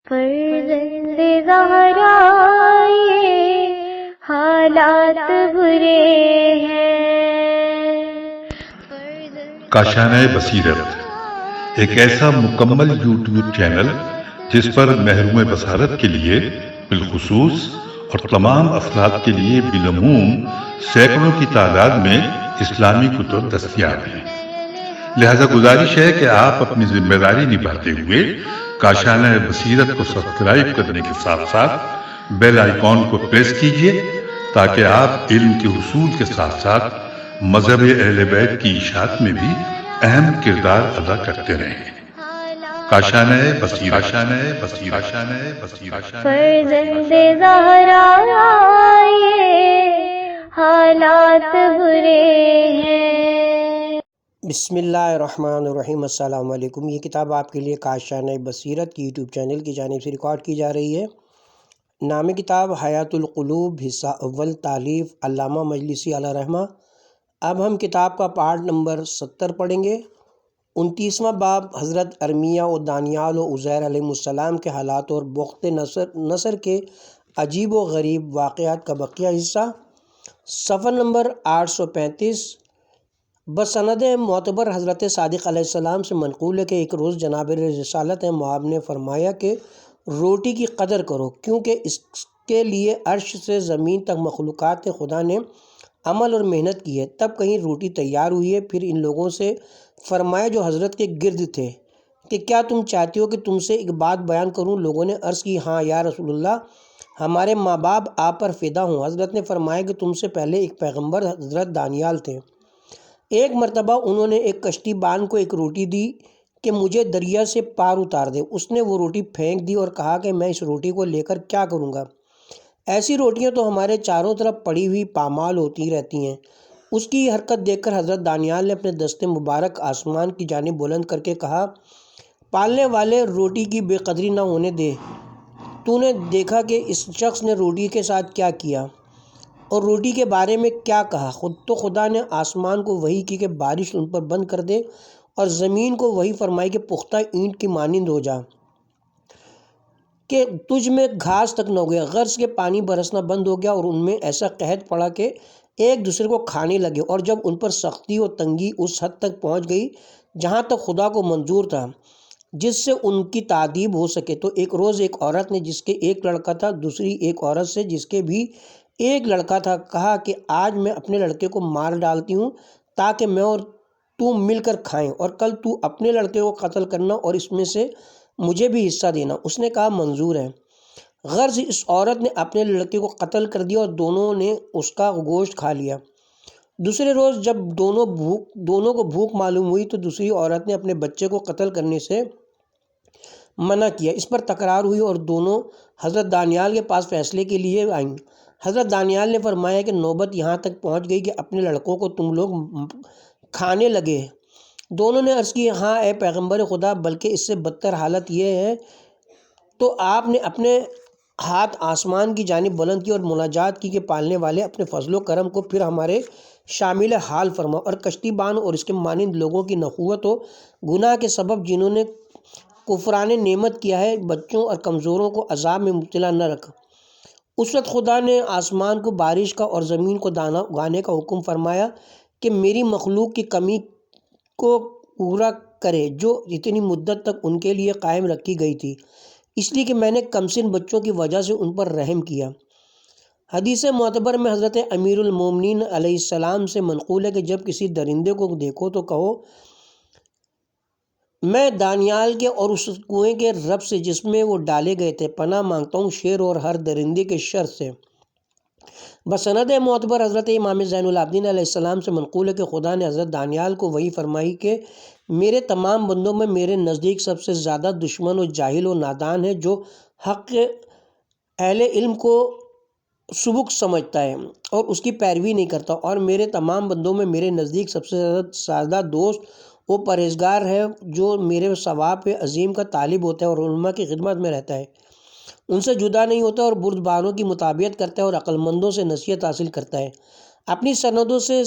فرزند زہرا یہ حالات برے ہیں۔ کاشانہ بصیرت ایک ایسا مکمل یوٹیوب چینل جس پر محروم بصارت کے لیے بالخصوص اور تمام افراد کے لیے بالعموم سینکڑوں کی تعداد میں اسلامی کتب دستیاب ہیں۔ لہذا گزارش ہے کہ آپ اپنی ذمہ داری نبھاتے ہوئے کاشانہ بصیرت کو سبسکرائب کرنے کے ساتھ ساتھ بیل آئیکن کو پریس کیجئے تاکہ آپ علم کے حصول کے ساتھ ساتھ مذہب اہل بیت کی اشاعت میں بھی اہم کردار ادا کرتے رہیں۔ کاشانہ بصیرت۔ فرزند زہرا یہ حالات برے ہیں۔ بسم اللہ الرحمن الرحیم۔ السلام علیکم۔ یہ کتاب آپ کے لیے کاشانہ بصیرت کی یوٹیوب چینل کی جانب سے ریکارڈ کی جا رہی ہے۔ نام کتاب حیات القلوب، حصہ اول، تالیف علامہ مجلسی علیہ رحمہ۔ اب ہم کتاب کا پارٹ نمبر 70 پڑھیں گے۔ 29واں باب حضرت ارمیہ و دانیال و عزیر علیہ السلام کے حالات اور بخت نصر کے عجیب و غریب واقعات کا بقیہ حصہ، صفحہ نمبر 835۔ بسند معتبر حضرت صادق علیہ السلام سے منقول ہے کہ ایک روز جناب رسالت مآب نے فرمایا کہ روٹی کی قدر کرو، کیونکہ اس کے لیے عرش سے زمین تک مخلوقات خدا نے عمل اور محنت کی ہے۔ تب کہیں روٹی تیار ہوئی ہے۔ پھر ان لوگوں سے فرمایا جو حضرت کے گرد تھے کہ کیا تم چاہتے ہو کہ تم سے ایک بات بیان کروں؟ لوگوں نے عرض کی، ہاں یا رسول اللہ، ہمارے ماں باپ آپ پر فدا ہوں۔ حضرت نے فرمایا کہ تم سے پہلے ایک پیغمبر حضرت دانیال تھے۔ ایک مرتبہ انہوں نے ایک کشتی بان کو ایک روٹی دی کہ مجھے دریا سے پار اتار دے۔ اس نے وہ روٹی پھینک دی اور کہا کہ میں اس روٹی کو لے کر کیا کروں گا؟ ایسی روٹیاں تو ہمارے چاروں طرف پڑی ہوئی پامال ہوتی رہتی ہیں۔ اس کی یہ حرکت دیکھ کر حضرت دانیال نے اپنے دست مبارک آسمان کی جانب بلند کر کے کہا، پالنے والے، روٹی کی بے قدری نہ ہونے دے۔ تو نے دیکھا کہ اس شخص نے روٹی کے ساتھ کیا کیا اور روٹی کے بارے میں کیا کہا؟ تو خدا نے آسمان کو وحی کی کہ بارش ان پر بند کر دے، اور زمین کو وحی فرمائی کہ پختہ اینٹ کی مانند ہو جا، کہ تجھ میں گھاس تک نہ اگے۔ غرض کے پانی برسنا بند ہو گیا اور ان میں ایسا قحط پڑا کہ ایک دوسرے کو کھانے لگے، اور جب ان پر سختی اور تنگی اس حد تک پہنچ گئی جہاں تک خدا کو منظور تھا جس سے ان کی تعذیب ہو سکے، تو ایک روز ایک عورت نے جس کے ایک لڑکا تھا دوسری ایک عورت سے جس کے بھی ایک لڑکا تھا کہا کہ آج میں اپنے لڑکے کو مار ڈالتی ہوں تاکہ میں اور تو مل کر کھائیں، اور کل تو اپنے لڑکے کو قتل کرنا اور اس میں سے مجھے بھی حصہ دینا۔ اس نے کہا منظور ہے۔ غرض اس عورت نے اپنے لڑکے کو قتل کر دیا اور دونوں نے اس کا گوشت کھا لیا۔ دوسرے روز جب دونوں کو بھوک معلوم ہوئی تو دوسری عورت نے اپنے بچے کو قتل کرنے سے منع کیا۔ اس پر تکرار ہوئی اور دونوں حضرت دانیال کے پاس فیصلے کے لیے آئیں۔ حضرت دانیال نے فرمایا کہ نوبت یہاں تک پہنچ گئی کہ اپنے لڑکوں کو تم لوگ کھانے لگے۔ دونوں نے عرض کی، ہاں اے پیغمبر خدا، بلکہ اس سے بدتر حالت یہ ہے۔ تو آپ نے اپنے ہاتھ آسمان کی جانب بلند کی اور مناجات کی کہ پالنے والے، اپنے فضل و کرم کو پھر ہمارے شامل حال فرما، اور کشتی بان اور اس کے مانند لوگوں کی نخوت و گناہ کے سبب جنہوں نے کفران نعمت کیا ہے، بچوں اور کمزوروں کو عذاب میں مبتلا نہ رکھ۔ اس وقت خدا نے آسمان کو بارش کا اور زمین کو دانہ اگانے کا حکم فرمایا کہ میری مخلوق کی کمی کو پورا کرے جو اتنی مدت تک ان کے لیے قائم رکھی گئی تھی، اس لیے کہ میں نے کمسن بچوں کی وجہ سے ان پر رحم کیا۔ حدیث معتبر میں حضرت امیر المومنین علیہ السلام سے منقول ہے کہ جب کسی درندے کو دیکھو تو کہو، میں دانیال کے اور اس کنویں کے رب سے جس میں وہ ڈالے گئے تھے پناہ مانگتا ہوں شیر اور ہر درندے کے شر سے۔ بسند معتبر حضرت امام زین العابدین علیہ السلام سے منقول ہے کہ خدا نے حضرت دانیال کو وحی فرمائی کہ میرے تمام بندوں میں میرے نزدیک سب سے زیادہ دشمن و جاہل و نادان ہے جو حق اہل علم کو سبک سمجھتا ہے اور اس کی پیروی نہیں کرتا، اور میرے تمام بندوں میں میرے نزدیک سب سے زیادہ دوست وہ پرہیزگار ہے جو میرے ثواب عظیم کا طالب ہوتا ہے اور علماء کی خدمت میں رہتا ہے، ان سے جدا نہیں ہوتا اور بردباروں کی مطابعت کرتا ہے اور عقل مندوں سے نصیحت حاصل کرتا ہے۔ اپنی سندوں سے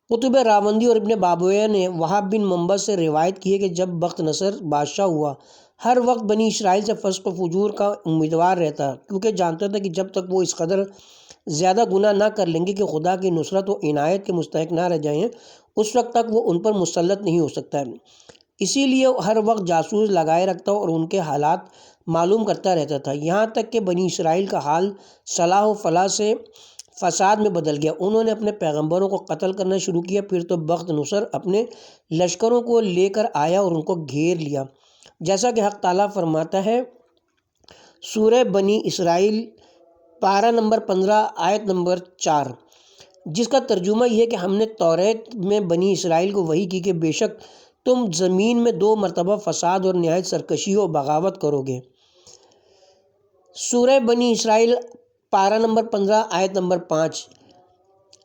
قطب راوندی اور ابن بابویہ نے وہاب بن منبع سے روایت کی ہے کہ جب بخت نصر بادشاہ ہوا ہر وقت بنی اسرائیل سے فسق و فجور کا امیدوار رہتا، کیونکہ جانتا تھا کہ جب تک وہ اس قدر زیادہ گناہ نہ کر لیں گے کہ خدا کی نصرت و عنایت کے مستحق نہ رہ جائیں، اس وقت تک وہ ان پر مسلط نہیں ہو سکتا ہے۔ اسی لیے ہر وقت جاسوس لگائے رکھتا اور ان کے حالات معلوم کرتا رہتا تھا، یہاں تک کہ بنی اسرائیل کا حال صلاح و فلاح سے فساد میں بدل گیا۔ انہوں نے اپنے پیغمبروں کو قتل کرنا شروع کیا۔ پھر تو بخت نصر اپنے لشکروں کو لے کر آیا اور ان کو گھیر لیا، جیسا کہ حق تعالیٰ فرماتا ہے سورہ بنی اسرائیل پارہ نمبر 15 آیت نمبر 4، جس کا ترجمہ یہ ہے کہ ہم نے توریت میں بنی اسرائیل کو وحی کی کہ بے شک تم زمین میں 2 مرتبہ فساد اور نہایت سرکشی و بغاوت کرو گے۔ سورہ بنی اسرائیل پارہ نمبر 15 آیت نمبر 5،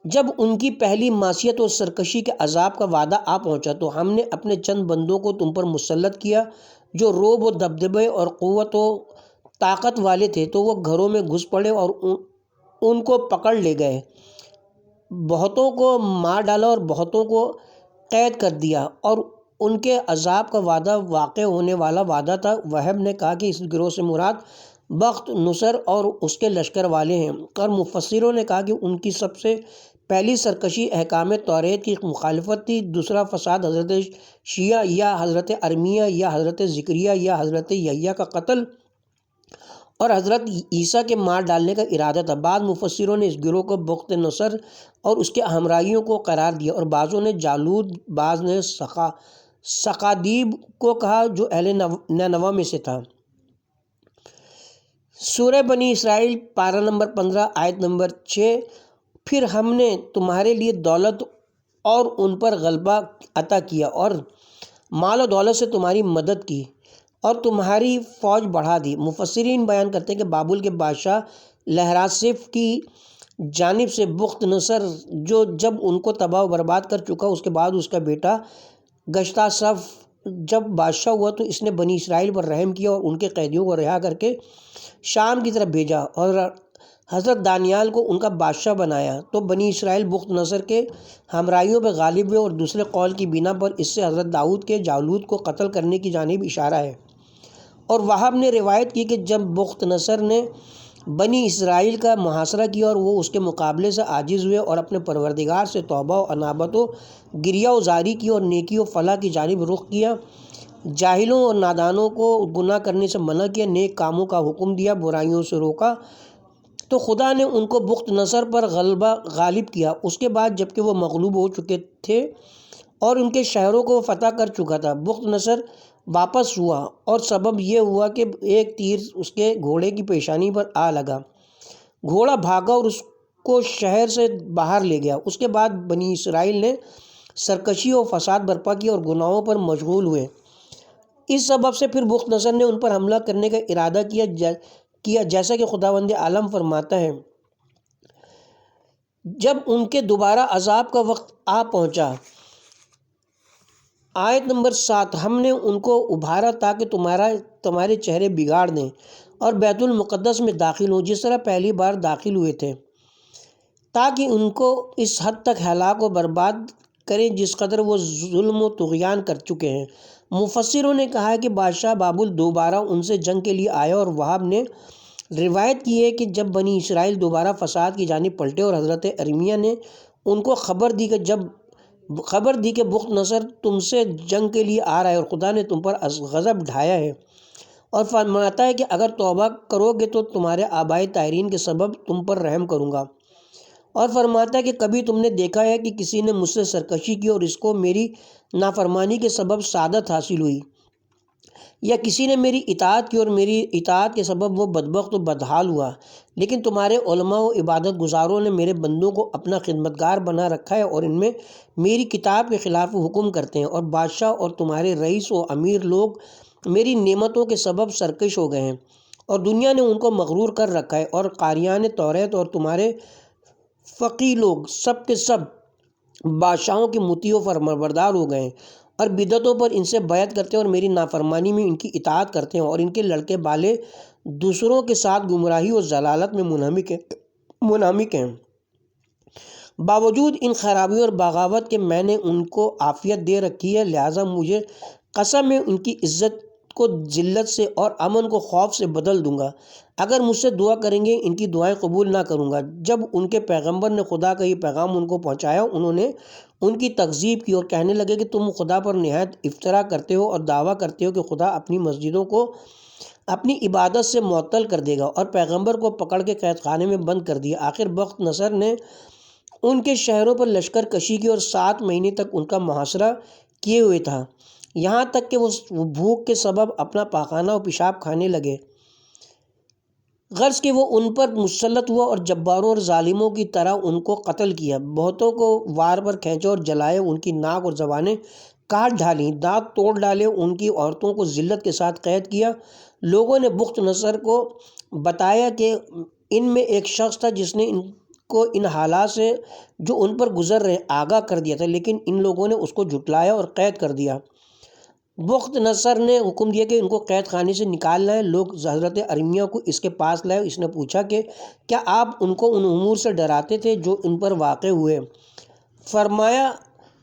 جب ان کی پہلی معصیت اور سرکشی کے عذاب کا وعدہ آ پہنچا تو ہم نے اپنے چند بندوں کو تم پر مسلط کیا جو رعب و دبدبے اور قوت و طاقت والے تھے، تو وہ گھروں میں گھس پڑے اور ان کو پکڑ لے گئے، بہتوں کو مار ڈالا اور بہتوں کو قید کر دیا، اور ان کے عذاب کا وعدہ واقع ہونے والا وعدہ تھا۔ وہب نے کہا کہ اس گروہ سے مراد بخت نصر اور اس کے لشکر والے ہیں، اور مفسروں نے کہا کہ ان کی سب سے پہلی سرکشی احکام توریت کی مخالفت تھی، دوسرا فساد حضرت شیعہ یا حضرت ارمیہ یا حضرت زکریا یا حضرت یحییٰ کا قتل اور حضرت عیسیٰ کے مار ڈالنے کا ارادہ تھا۔ بعض مفسروں نے اس گروہ کو بخت نصر اور اس کے ہمراہیوں کو قرار دیا، اور بعضوں نے جالود، بعض نے سقادیب کو کہا جو اہل نینوہ میں سے تھا۔ سورہ بنی اسرائیل پارہ نمبر 15 آیت نمبر 6، پھر ہم نے تمہارے لیے دولت اور ان پر غلبہ عطا کیا اور مال و دولت سے تمہاری مدد کی اور تمہاری فوج بڑھا دی۔ مفسرین بیان کرتے ہیں کہ بابل کے بادشاہ لہراسف کی جانب سے بخت نصر جو جب ان کو تباہ و برباد کر چکا، اس کے بعد اس کا بیٹا گشتاسف جب بادشاہ ہوا تو اس نے بنی اسرائیل پر رحم کیا اور ان کے قیدیوں کو رہا کر کے شام کی طرف بھیجا اور حضرت دانیال کو ان کا بادشاہ بنایا، تو بنی اسرائیل بخت نصر کے ہمراہیوں پہ غالب ہوئے، اور دوسرے قول کی بنا پر اس سے حضرت داؤد کے جالود کو قتل کرنے کی جانب اشارہ ہے۔ اور وہب نے روایت کی کہ جب بخت نصر نے بنی اسرائیل کا محاصرہ کیا اور وہ اس کے مقابلے سے عاجز ہوئے اور اپنے پروردگار سے توبہ و انابت و گریہ و زاری کی اور نیکی و فلاح کی جانب رخ کیا، جاہلوں اور نادانوں کو گناہ کرنے سے منع کیا، نیک کاموں کا حکم دیا، برائیوں سے روکا، تو خدا نے ان کو بخت نصر پر غالب کیا۔ اس کے بعد جب کہ وہ مغلوب ہو چکے تھے اور ان کے شہروں کو فتح کر چکا تھا، بخت نصر واپس ہوا، اور سبب یہ ہوا کہ ایک تیر اس کے گھوڑے کی پیشانی پر آ لگا، گھوڑا بھاگا اور اس کو شہر سے باہر لے گیا۔ اس کے بعد بنی اسرائیل نے سرکشی و فساد برپا کی اور گناہوں پر مشغول ہوئے۔ اس سبب سے پھر بخت نصر نے ان پر حملہ کرنے کا ارادہ کیا جیسا کہ خداوند عالم فرماتا ہے، جب ان کے دوبارہ عذاب کا وقت آ پہنچا، آیت نمبر 7، ہم نے ان کو ابھارا تاکہ تمہارے چہرے بگاڑ دیں اور بیت المقدس میں داخل ہوں جس طرح پہلی بار داخل ہوئے تھے، تاکہ ان کو اس حد تک ہلاک و برباد کریں جس قدر وہ ظلم و طغیان کر چکے ہیں۔ مفسروں نے کہا ہے کہ بادشاہ بابل دوبارہ ان سے جنگ کے لیے آیا، اور وہاب نے روایت کی ہے کہ جب بنی اسرائیل دوبارہ فساد کی جانب پلٹے اور حضرت ارمیہ نے ان کو خبر دی کہ بخت نصر تم سے جنگ کے لیے آ رہا ہے اور خدا نے تم پر غضب ڈھایا ہے، اور فرماتا ہے کہ اگر توبہ کرو گے تو تمہارے آباء طاہرین کے سبب تم پر رحم کروں گا، اور فرماتا ہے کہ کبھی تم نے دیکھا ہے کہ کسی نے مجھ سے سرکشی کی اور اس کو میری نافرمانی کے سبب سعادت حاصل ہوئی، یا کسی نے میری اطاعت کی اور میری اطاعت کے سبب وہ بدبخت و بدحال ہوا؟ لیکن تمہارے علماء و عبادت گزاروں نے میرے بندوں کو اپنا خدمتگار بنا رکھا ہے اور ان میں میری کتاب کے خلاف حکم کرتے ہیں، اور بادشاہ اور تمہارے رئیس و امیر لوگ میری نعمتوں کے سبب سرکش ہو گئے ہیں، اور دنیا نے ان کو مغرور کر رکھا ہے، اور قاریان توریت اور تمہارے فقیہ لوگ سب کے سب بادشاہوں کے مطیع و فرمانبردار ہو گئے ہیں، اور بدعتوں پر ان سے بیعت کرتے ہیں اور میری نافرمانی میں ان کی اطاعت کرتے ہیں، اور ان کے لڑکے بالے دوسروں کے ساتھ گمراہی اور ضلالت میں منہمک ہیں۔ باوجود ان خرابیوں اور بغاوت کے میں نے ان کو عافیت دے رکھی ہے، لہٰذا مجھے قسم ہے ان کی عزت کو ذلت سے اور امن کو خوف سے بدل دوں گا۔ اگر مجھ سے دعا کریں گے ان کی دعائیں قبول نہ کروں گا۔ جب ان کے پیغمبر نے خدا کا یہ پیغام ان کو پہنچایا، انہوں نے ان کی تکذیب کی اور کہنے لگے کہ تم خدا پر نہایت افطرا کرتے ہو اور دعویٰ کرتے ہو کہ خدا اپنی مسجدوں کو اپنی عبادت سے معطل کر دے گا، اور پیغمبر کو پکڑ کے قید خانے میں بند کر دیا۔ آخر بخت نصر نے ان کے شہروں پر لشکر کشی کی اور 7 مہینے تک ان کا محاصرہ کیے ہوئے تھا، یہاں تک کہ وہ بھوک کے سبب اپنا پاخانہ و پیشاب کھانے لگے، غرض کہ وہ ان پر مسلط ہوا اور جباروں اور ظالموں کی طرح ان کو قتل کیا۔ بہتوں کو وار پر کھینچا اور جلائے، ان کی ناک اور زبانیں کاٹ ڈالیں، دانت توڑ ڈالے، ان کی عورتوں کو ذلت کے ساتھ قید کیا۔ لوگوں نے بخت نصر کو بتایا کہ ان میں ایک شخص تھا جس نے ان کو ان حالات سے جو ان پر گزر رہے آگاہ کر دیا تھا، لیکن ان لوگوں نے اس کو جھٹلایا اور قید کر دیا۔ بخت نصر نے حکم دیا کہ ان کو قید خانے سے نکال لائیں۔ لوگ حضرت ارمیہ کو اس کے پاس لائے۔ اس نے پوچھا کہ کیا آپ ان کو ان امور سے ڈراتے تھے جو ان پر واقع ہوئے؟ فرمایا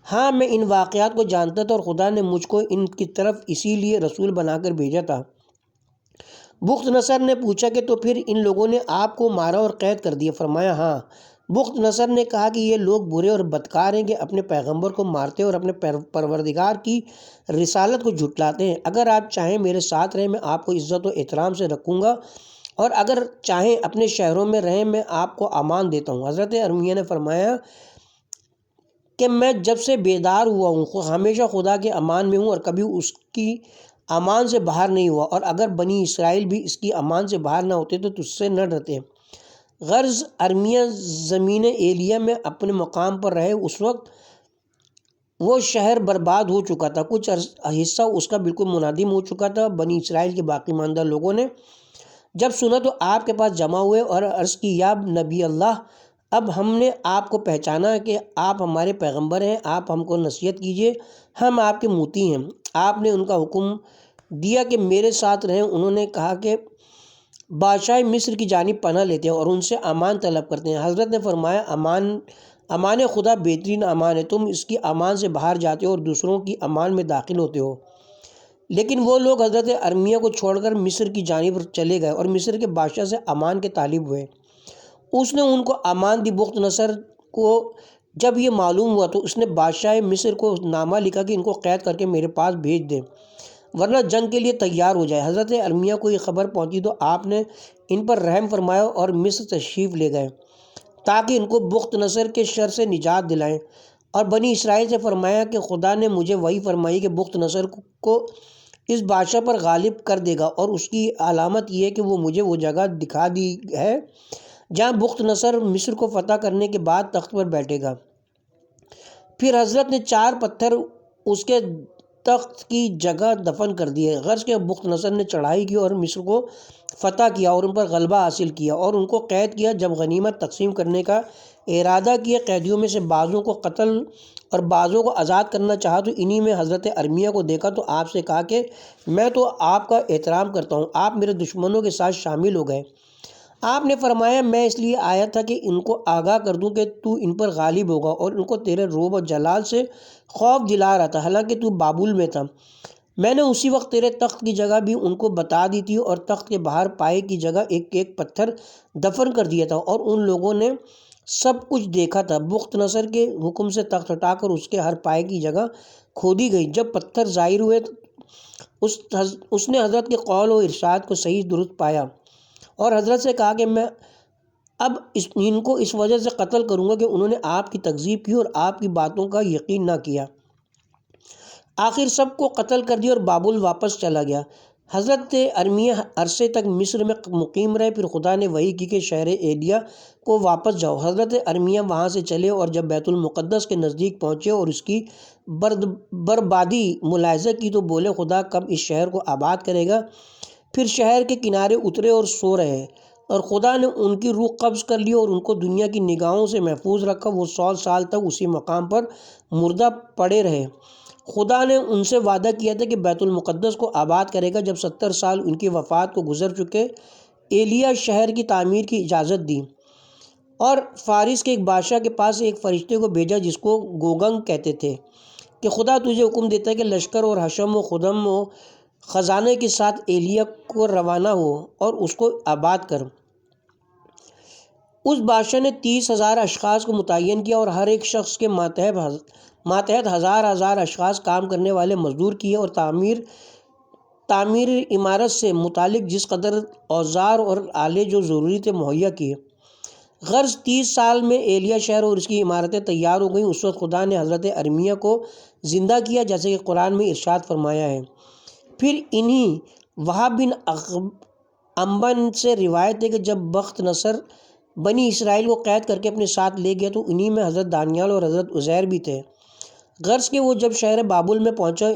ہاں، میں ان واقعات کو جانتا تھا اور خدا نے مجھ کو ان کی طرف اسی لیے رسول بنا کر بھیجا تھا۔ بخت نصر نے پوچھا کہ تو پھر ان لوگوں نے آپ کو مارا اور قید کر دیا؟ فرمایا ہاں۔ بخت نصر نے کہا کہ یہ لوگ برے اور بدکار ہیں کہ اپنے پیغمبر کو مارتے اور اپنے پروردگار کی رسالت کو جھٹلاتے ہیں۔ اگر آپ چاہیں میرے ساتھ رہیں، میں آپ کو عزت و احترام سے رکھوں گا، اور اگر چاہیں اپنے شہروں میں رہیں، میں آپ کو امان دیتا ہوں۔ حضرت ارمیہ نے فرمایا کہ میں جب سے بیدار ہوا ہوں ہمیشہ خدا کے امان میں ہوں اور کبھی اس کی امان سے باہر نہیں ہوا، اور اگر بنی اسرائیل بھی اس کی امان سے باہر نہ ہوتے تو تجھ سے نہ ڈرتے۔ غرض ارمیہ زمین ایلیہ میں اپنے مقام پر رہے، اس وقت وہ شہر برباد ہو چکا تھا، کچھ حصہ اس کا بالکل منہدم ہو چکا تھا۔ بنی اسرائیل کے باقی ماندہ لوگوں نے جب سنا تو آپ کے پاس جمع ہوئے اور عرض کی یا نبی اللہ، اب ہم نے آپ کو پہچانا کہ آپ ہمارے پیغمبر ہیں، آپ ہم کو نصیحت کیجیے، ہم آپ کے موتی ہیں۔ آپ نے ان کا حکم دیا کہ میرے ساتھ رہیں۔ انہوں نے کہا کہ بادشاہ مصر کی جانب پناہ لیتے ہیں اور ان سے امان طلب کرتے ہیں۔ حضرت نے فرمایا امان خدا بہترین امان ہے، تم اس کی امان سے باہر جاتے ہو اور دوسروں کی امان میں داخل ہوتے ہو۔ لیکن وہ لوگ حضرت ارمیہ کو چھوڑ کر مصر کی جانب چلے گئے اور مصر کے بادشاہ سے امان کے طالب ہوئے۔ اس نے ان کو امان دی۔ بخت نصر کو جب یہ معلوم ہوا تو اس نے بادشاہ مصر کو نامہ لکھا کہ ان کو قید کر کے میرے پاس بھیج دیں، ورنہ جنگ کے لیے تیار ہو جائے۔ حضرت ارمیہ کو یہ خبر پہنچی تو آپ نے ان پر رحم فرمایا اور مصر تشریف لے گئے تاکہ ان کو بخت نصر کے شر سے نجات دلائیں، اور بنی اسرائیل سے فرمایا کہ خدا نے مجھے وحی فرمائی کہ بخت نصر کو اس بادشاہ پر غالب کر دے گا، اور اس کی علامت یہ ہے کہ وہ مجھے وہ جگہ دکھا دی ہے جہاں بخت نصر مصر کو فتح کرنے کے بعد تخت پر بیٹھے گا۔ پھر حضرت نے 4 پتھر اس کے تخت کی جگہ دفن کر دیے۔ غرض کہ بخت نصر نے چڑھائی کی اور مصر کو فتح کیا اور ان پر غلبہ حاصل کیا اور ان کو قید کیا۔ جب غنیمت تقسیم کرنے کا ارادہ کیا، قیدیوں میں سے بعضوں کو قتل اور بعضوں کو آزاد کرنا چاہا، تو انہی میں حضرت ارمیہ کو دیکھا تو آپ سے کہا کہ میں تو آپ کا احترام کرتا ہوں، آپ میرے دشمنوں کے ساتھ شامل ہو گئے۔ آپ نے فرمایا میں اس لیے آیا تھا کہ ان کو آگاہ کر دوں کہ تو ان پر غالب ہوگا اور ان کو تیرے روب و جلال سے خوف دلا رہا تھا، حالانکہ تو بابل میں تھا۔ میں نے اسی وقت تیرے تخت کی جگہ بھی ان کو بتا دی تھی اور تخت کے باہر پائے کی جگہ ایک پتھر دفن کر دیا تھا، اور ان لوگوں نے سب کچھ دیکھا تھا۔ بخت نصر کے حکم سے تخت ہٹا کر اس کے ہر پائے کی جگہ کھودی گئی۔ جب پتھر ظاہر ہوئے اس نے حضرت کے قول و ارشاد کو صحیح درست پایا اور حضرت سے کہا کہ میں اب ان کو اس وجہ سے قتل کروں گا کہ انہوں نے آپ کی تکذیب کی اور آپ کی باتوں کا یقین نہ کیا۔ آخر سب کو قتل کر دیا اور بابل واپس چلا گیا۔ حضرت ارمیہ عرصے تک مصر میں مقیم رہے، پھر خدا نے وحی کی کہ شہر ایلیہ کو واپس جاؤ۔ حضرت ارمیہ وہاں سے چلے اور جب بیت المقدس کے نزدیک پہنچے اور اس کی بربادی ملاحظہ کی تو بولے خدا کب اس شہر کو آباد کرے گا؟ پھر شہر کے کنارے اترے اور سو رہے، اور خدا نے ان کی روح قبض کر لی اور ان کو دنیا کی نگاہوں سے محفوظ رکھا۔ وہ 100 سال تک اسی مقام پر مردہ پڑے رہے۔ خدا نے ان سے وعدہ کیا تھا کہ بیت المقدس کو آباد کرے گا۔ جب 70 سال ان کی وفات کو گزر چکے، ایلیہ شہر کی تعمیر کی اجازت دی اور فارس کے ایک بادشاہ کے پاس ایک فرشتے کو بھیجا جس کو گوگنگ کہتے تھے کہ خدا تجھے حکم دیتا ہے کہ لشکر اور حشم و خدم و خزانے کے ساتھ ایلیا کو روانہ ہو اور اس کو آباد کر۔ اس بادشاہ نے 30,000 اشخاص کو متعین کیا اور ہر ایک شخص کے ماتحت ہزار اشخاص کام کرنے والے مزدور کیے، اور تعمیر عمارت سے متعلق جس قدر اوزار اور آلے جو ضروری تھے مہیا کیے۔ غرض 30 سال میں ایلیا شہر اور اس کی عمارتیں تیار ہو گئیں۔ اس وقت خدا نے حضرت ارمیہ کو زندہ کیا، جیسے کہ قرآن میں ارشاد فرمایا ہے۔ پھر انہی وہاب بن امبن سے روایت ہے کہ جب بخت نصر بنی اسرائیل کو قید کر کے اپنے ساتھ لے گیا تو انہی میں حضرت دانیال اور حضرت عزیر بھی تھے۔ غرض کہ وہ جب شہر بابل میں پہنچا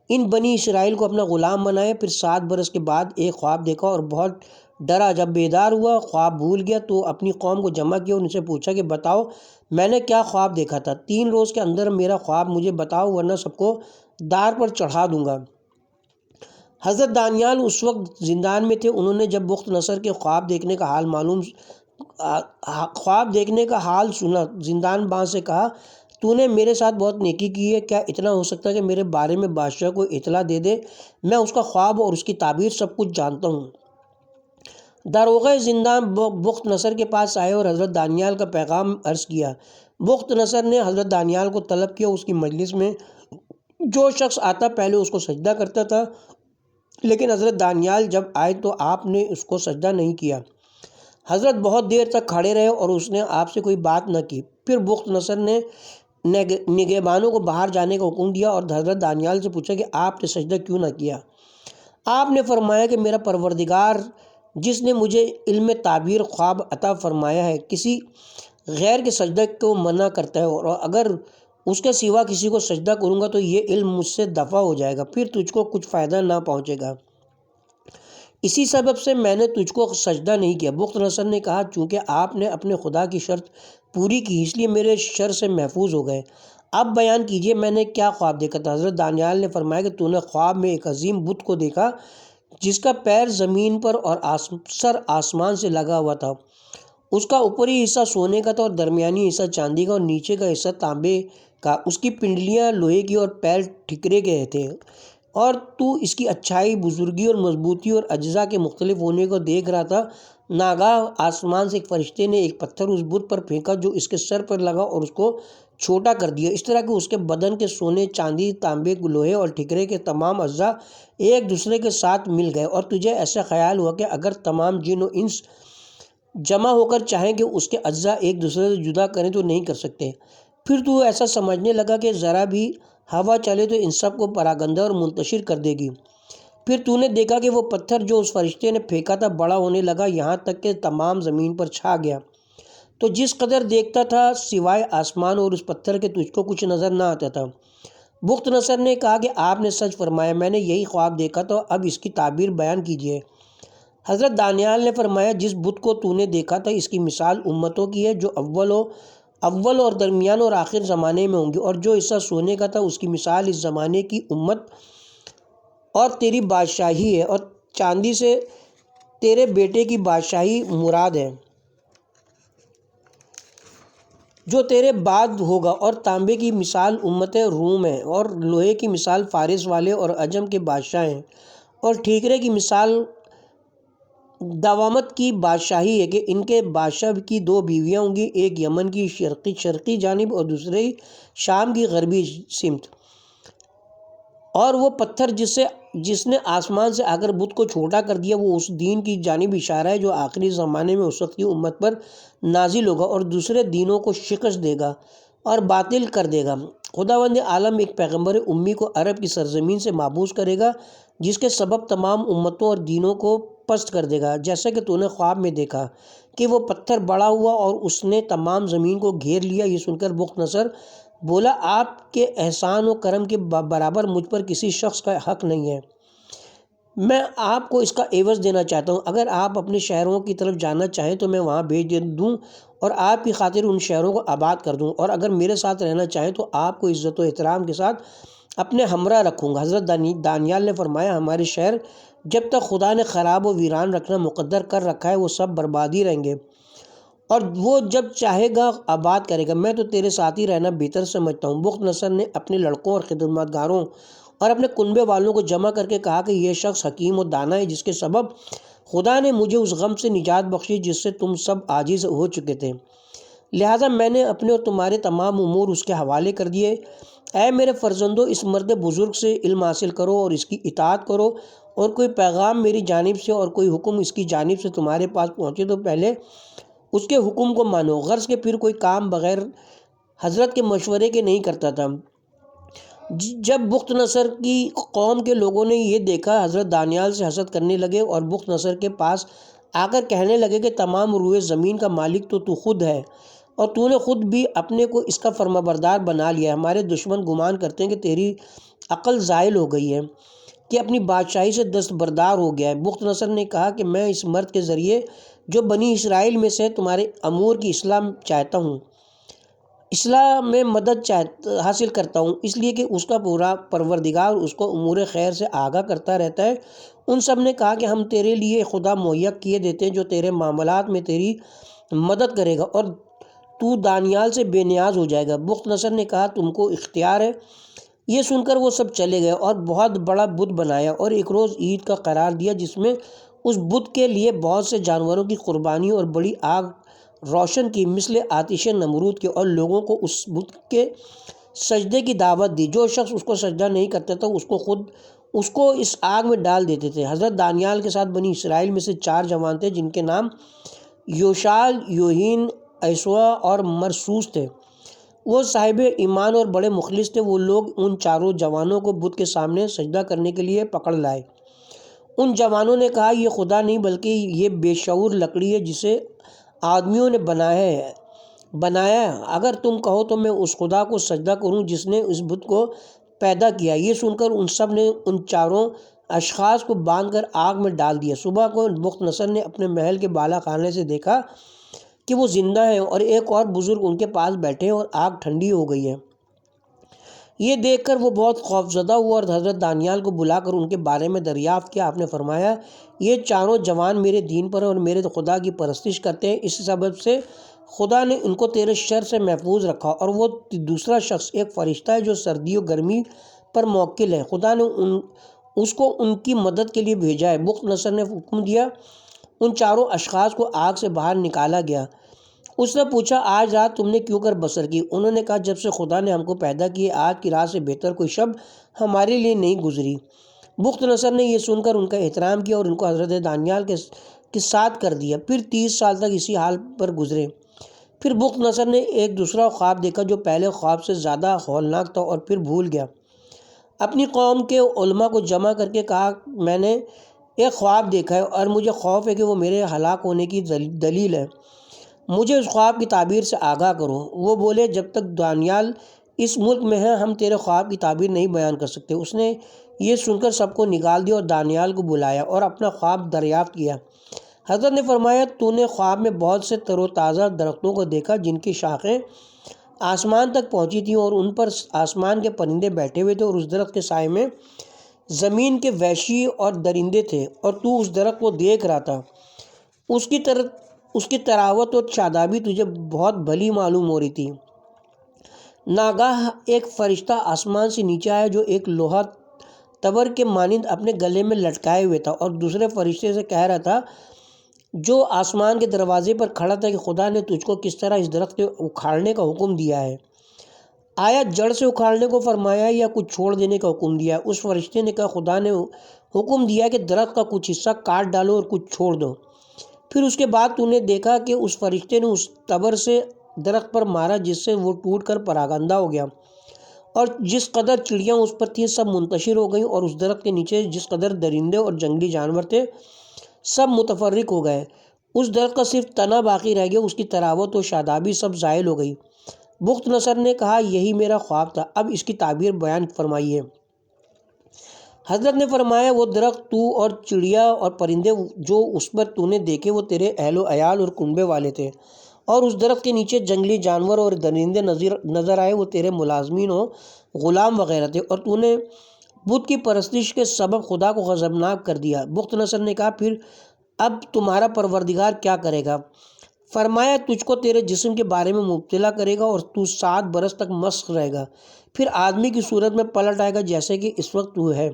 ان بنی اسرائیل کو اپنا غلام بنایا۔ پھر 7 برس کے بعد ایک خواب دیکھا اور بہت ڈرا۔ جب بیدار ہوا، خواب بھول گیا تو اپنی قوم کو جمع کیا اور ان سے پوچھا کہ بتاؤ میں نے کیا خواب دیکھا تھا؟ 3 روز کے اندر میرا خواب مجھے بتاؤ ورنہ سب کو دار پر چڑھا دوں گا۔ حضرت دانیال اس وقت زندان میں تھے۔ انہوں نے جب بخت نصر کے خواب دیکھنے کا حال سنا، زندان باز سے کہا تو نے میرے ساتھ بہت نیکی کی ہے، کیا اتنا ہو سکتا ہے کہ میرے بارے میں بادشاہ کو اطلاع دے دے؟ میں اس کا خواب اور اس کی تعبیر سب کچھ جانتا ہوں۔ داروغہ زندان بخت نصر کے پاس آئے اور حضرت دانیال کا پیغام عرض کیا۔ بخت نصر نے حضرت دانیال کو طلب کیا۔ اس کی مجلس میں جو شخص آتا پہلے اس کو سجدہ کرتا تھا، لیکن حضرت دانیال جب آئے تو آپ نے اس کو سجدہ نہیں کیا۔ حضرت بہت دیر تک کھڑے رہے اور اس نے آپ سے کوئی بات نہ کی۔ پھر بخت نصر نے نگہبانوں کو باہر جانے کا حکم دیا اور حضرت دانیال سے پوچھا کہ آپ نے سجدہ کیوں نہ کیا؟ آپ نے فرمایا کہ میرا پروردگار جس نے مجھے علم تعبیر خواب عطا فرمایا ہے کسی غیر کے سجدہ کو منع کرتا ہے، اور اگر اس کے سوا کسی کو سجدہ کروں گا تو یہ علم مجھ سے دفع ہو جائے گا، پھر تجھ کو کچھ فائدہ نہ پہنچے گا، اسی سبب سے میں نے تجھ کو سجدہ نہیں کیا۔ بخت نصر نے کہا چونکہ آپ نے اپنے خدا کی شرط پوری کی اس لیے میرے شر سے محفوظ ہو گئے۔ اب بیان کیجئے میں نے کیا خواب دیکھا تھا؟ حضرت دانیال نے فرمایا کہ تو نے خواب میں ایک عظیم بت کو دیکھا جس کا پیر زمین پر اور سر آسمان سے لگا ہوا تھا۔ اس کا اوپری حصہ سونے کا تھا اور درمیانی حصہ چاندی کا اور نیچے کا حصہ تانبے کا۔ اس کی پنڈلیاں لوہے کی اور پیر ٹھیکرے کے تھے، اور تو اس کی اچھائی، بزرگی اور مضبوطی اور اجزاء کے مختلف ہونے کو دیکھ رہا تھا۔ ناگاہ آسمان سے ایک فرشتے نے ایک پتھر اس بت پر پھینکا جو اس کے سر پر لگا اور اس کو چھوٹا کر دیا، اس طرح کہ اس کے بدن کے سونے، چاندی، تانبے، لوہے اور ٹھیکرے کے تمام اجزاء ایک دوسرے کے ساتھ مل گئے، اور تجھے ایسا خیال ہوا کہ اگر تمام جن و انس جمع ہو کر چاہیں کہ اس کے اجزاء ایک دوسرے سے جدا کریں تو نہیں کر سکتے۔ پھر تو ایسا سمجھنے لگا کہ ذرا بھی ہوا چلے تو ان سب کو پراگندہ اور منتشر کر دے گی۔ پھر تو نے دیکھا کہ وہ پتھر جو اس فرشتے نے پھینکا تھا بڑا ہونے لگا یہاں تک کہ تمام زمین پر چھا گیا۔ تو جس قدر دیکھتا تھا سوائے آسمان اور اس پتھر کے تجھ کو کچھ نظر نہ آتا تھا۔ بخت نصر نے کہا کہ آپ نے سچ فرمایا، میں نے یہی خواب دیکھا تھا، اب اس کی تعبیر بیان کیجیے۔ حضرت دانیال نے فرمایا جس بت کو تو نے دیکھا تھا اس کی مثال امتوں کی ہے جو اول اور درمیان اور آخر زمانے میں ہوں گی، اور جو حصہ سونے کا تھا اس کی مثال اس زمانے کی امت اور تیری بادشاہی ہے، اور چاندی سے تیرے بیٹے کی بادشاہی مراد ہے جو تیرے بعد ہوگا، اور تانبے کی مثال امت روم ہے، اور لوہے کی مثال فارس والے اور عجم کے بادشاہ ہیں، اور ٹھیکرے کی مثال دوامت کی بادشاہی ہے کہ ان کے بادشاہ کی 2 بیویاں ہوں گی، ایک یمن کی شرقی جانب اور دوسری شام کی غربی سمت۔ اور وہ پتھر جس نے آسمان سے آ کر بت کو چھوٹا کر دیا وہ اس دین کی جانب اشارہ ہے جو آخری زمانے میں اس وقت کی امت پر نازل ہوگا اور دوسرے دینوں کو شکست دے گا اور باطل کر دے گا۔ خداوند عالم ایک پیغمبر امی کو عرب کی سرزمین سے محبوس کرے گا جس کے سبب تمام امتوں اور دینوں کو پست کر دے گا، جیسا کہ تو نے خواب میں دیکھا کہ وہ پتھر بڑا ہوا اور اس نے تمام زمین کو گھیر لیا۔ یہ سن کر بخت نصر بولا آپ کے احسان و کرم کے برابر مجھ پر کسی شخص کا حق نہیں ہے، میں آپ کو اس کا عوض دینا چاہتا ہوں۔ اگر آپ اپنے شہروں کی طرف جانا چاہیں تو میں وہاں بھیج دوں اور آپ کی خاطر ان شہروں کو آباد کر دوں، اور اگر میرے ساتھ رہنا چاہیں تو آپ کو عزت و احترام کے ساتھ اپنے ہمراہ رکھوں گا۔ حضرت دانیال نے فرمایا ہمارے شہر جب تک خدا نے خراب و ویران رکھنا مقدر کر رکھا ہے وہ سب برباد ہی رہیں گے، اور وہ جب چاہے گا آباد کرے گا، میں تو تیرے ساتھ ہی رہنا بہتر سمجھتا ہوں۔ بخت نصر نے اپنے لڑکوں اور خدمتگاروں اور اپنے کنبے والوں کو جمع کر کے کہا کہ یہ شخص حکیم و دانا ہے جس کے سبب خدا نے مجھے اس غم سے نجات بخشی جس سے تم سب عاجز ہو چکے تھے، لہٰذا میں نے اپنے اور تمہارے تمام امور اس کے حوالے کر دیے۔ اے میرے فرزندو، اس مرد بزرگ سے علم حاصل کرو اور اس کی اطاعت کرو، اور کوئی پیغام میری جانب سے اور کوئی حکم اس کی جانب سے تمہارے پاس پہنچے تو پہلے اس کے حکم کو مانو، غرض کے پھر کوئی کام بغیر حضرت کے مشورے کے نہیں کرتا تھا۔ جب بخت نصر کی قوم کے لوگوں نے یہ دیکھا، حضرت دانیال سے حسد کرنے لگے اور بخت نصر کے پاس آ کر کہنے لگے کہ تمام روئے زمین کا مالک تو خود ہے، اور تو نے خود بھی اپنے کو اس کا فرما بردار بنا لیا۔ ہمارے دشمن گمان کرتے ہیں کہ تیری عقل زائل ہو گئی ہے، کہ اپنی بادشاہی سے دستبردار ہو گیا ہے۔ بخت نصر نے کہا کہ میں اس مرد کے ذریعے جو بنی اسرائیل میں سے تمہارے امور کی اصلاح چاہتا ہوں، اصلاح میں مدد حاصل کرتا ہوں، اس لیے کہ اس کا پورا پروردگار اس کو امور خیر سے آگاہ کرتا رہتا ہے۔ ان سب نے کہا کہ ہم تیرے لیے خدا مہیا کیے دیتے ہیں جو تیرے معاملات میں تیری مدد کرے گا، اور تو دانیال سے بے نیاز ہو جائے گا۔ بخت نصر نے کہا تم کو اختیار ہے۔ یہ سن کر وہ سب چلے گئے اور بہت بڑا بت بنایا اور ایک روز عید کا قرار دیا جس میں اس بت کے لیے بہت سے جانوروں کی قربانی اور بڑی آگ روشن کی مثل آتش نمرود کے، اور لوگوں کو اس بت کے سجدے کی دعوت دی۔ جو شخص اس کو سجدہ نہیں کرتا تھا اس کو اس آگ میں ڈال دیتے تھے۔ حضرت دانیال کے ساتھ بنی اسرائیل میں سے 4 جوان تھے جن کے نام یوشال، یوہین، ایسوا اور مرسوس تھے۔ وہ صاحب ایمان اور بڑے مخلص تھے۔ وہ لوگ ان 4 جوانوں کو بت کے سامنے سجدہ کرنے کے لیے پکڑ لائے۔ ان جوانوں نے کہا یہ خدا نہیں بلکہ یہ بے شعور لکڑی ہے جسے آدمیوں نے بنایا ہے۔ اگر تم کہو تو میں اس خدا کو سجدہ کروں جس نے اس بت کو پیدا کیا۔ یہ سن کر ان سب نے ان 4 اشخاص کو باندھ کر آگ میں ڈال دیا۔ صبح کو بخت نصر نے اپنے محل کے بالا خانے سے دیکھا کہ وہ زندہ ہیں اور ایک اور بزرگ ان کے پاس بیٹھے ہیں اور آگ ٹھنڈی ہو گئی ہے۔ یہ دیکھ کر وہ بہت خوف زدہ ہوا اور حضرت دانیال کو بلا کر ان کے بارے میں دریافت کیا۔ آپ نے فرمایا یہ 4 جوان میرے دین پر اور میرے خدا کی پرستش کرتے ہیں، اس سبب سے خدا نے ان کو تیرے شر سے محفوظ رکھا، اور وہ دوسرا شخص ایک فرشتہ ہے جو سردی و گرمی پر موکل ہے، خدا نے اس کو ان کی مدد کے لیے بھیجا ہے۔ بخت نصر نے حکم دیا، ان 4 اشخاص کو آگ سے باہر نکالا گیا۔ اس نے پوچھا آج رات تم نے کیوں کر بسر کی؟ انہوں نے کہا جب سے خدا نے ہم کو پیدا کیے آج کی رات سے بہتر کوئی شب ہمارے لیے نہیں گزری۔ بخت نصر نے یہ سن کر ان کا احترام کیا اور ان کو حضرت دانیال کے ساتھ کر دیا۔ پھر 30 سال تک اسی حال پر گزرے۔ پھر بخت نصر نے ایک دوسرا خواب دیکھا جو پہلے خواب سے زیادہ ہولناک تھا، اور پھر بھول گیا۔ اپنی قوم کے علماء کو جمع کر کے کہا میں نے ایک خواب دیکھا ہے اور مجھے خوف ہے کہ وہ میرے ہلاک ہونے کی دلیل ہے، مجھے اس خواب کی تعبیر سے آگاہ کرو۔ وہ بولے جب تک دانیال اس ملک میں ہے ہم تیرے خواب کی تعبیر نہیں بیان کر سکتے۔ اس نے یہ سن کر سب کو نکال دیا اور دانیال کو بلایا اور اپنا خواب دریافت کیا۔ حضرت نے فرمایا تو نے خواب میں بہت سے تر و تازہ درختوں کو دیکھا جن کی شاخیں آسمان تک پہنچی تھیں اور ان پر آسمان کے پرندے بیٹھے ہوئے تھے، اور اس درخت کے سائے میں زمین کے وحشی اور درندے تھے، اور تو اس درخت کو دیکھ رہا تھا۔ اس کی تراوت اور شادابی تجھے بہت بھلی معلوم ہو رہی تھی۔ ناگاہ ایک فرشتہ آسمان سے نیچے آیا جو ایک لوہا تبر کے مانند اپنے گلے میں لٹکائے ہوئے تھا، اور دوسرے فرشتے سے کہہ رہا تھا جو آسمان کے دروازے پر کھڑا تھا کہ خدا نے تجھ کو کس طرح اس درخت کے اکھاڑنے کا حکم دیا ہے، آیا جڑ سے اکھاڑنے کو فرمایا یا کچھ چھوڑ دینے کا حکم دیا؟ اس فرشتے نے کہا خدا نے حکم دیا کہ درخت کا کچھ حصہ کاٹ ڈالو اور کچھ چھوڑ دو۔ پھر اس کے بعد تو نے دیکھا کہ اس فرشتے نے اس تبر سے درخت پر مارا جس سے وہ ٹوٹ کر پراگندہ ہو گیا، اور جس قدر چڑیاں اس پر تھیں سب منتشر ہو گئیں، اور اس درخت کے نیچے جس قدر درندے اور جنگلی جانور تھے سب متفرق ہو گئے۔ اس درخت کا صرف تنا باقی رہ گیا، اس کی تراوت و شادابی سب زائل ہو گئی۔ بخت نصر نے کہا یہی میرا خواب تھا، اب اس کی تعبیر بیان فرمائیے۔ حضرت نے فرمایا وہ درخت تو اور چڑیا اور پرندے جو اس پر تو نے دیکھے وہ تیرے اہل و عیال اور کنبے والے تھے، اور اس درخت کے نیچے جنگلی جانور اور درندے نظر آئے وہ تیرے ملازمین و غلام وغیرہ تھے، اور تو نے بت کی پرستش کے سبب خدا کو غضبناک کر دیا۔ بخت نصر نے کہا پھر اب تمہارا پروردگار کیا کرے گا؟ فرمایا تجھ کو تیرے جسم کے بارے میں مبتلا کرے گا اور تو 7 برس تک مسخ رہے گا، پھر آدمی کی صورت میں پلٹ آئے گا جیسے کہ اس وقت وہ ہے۔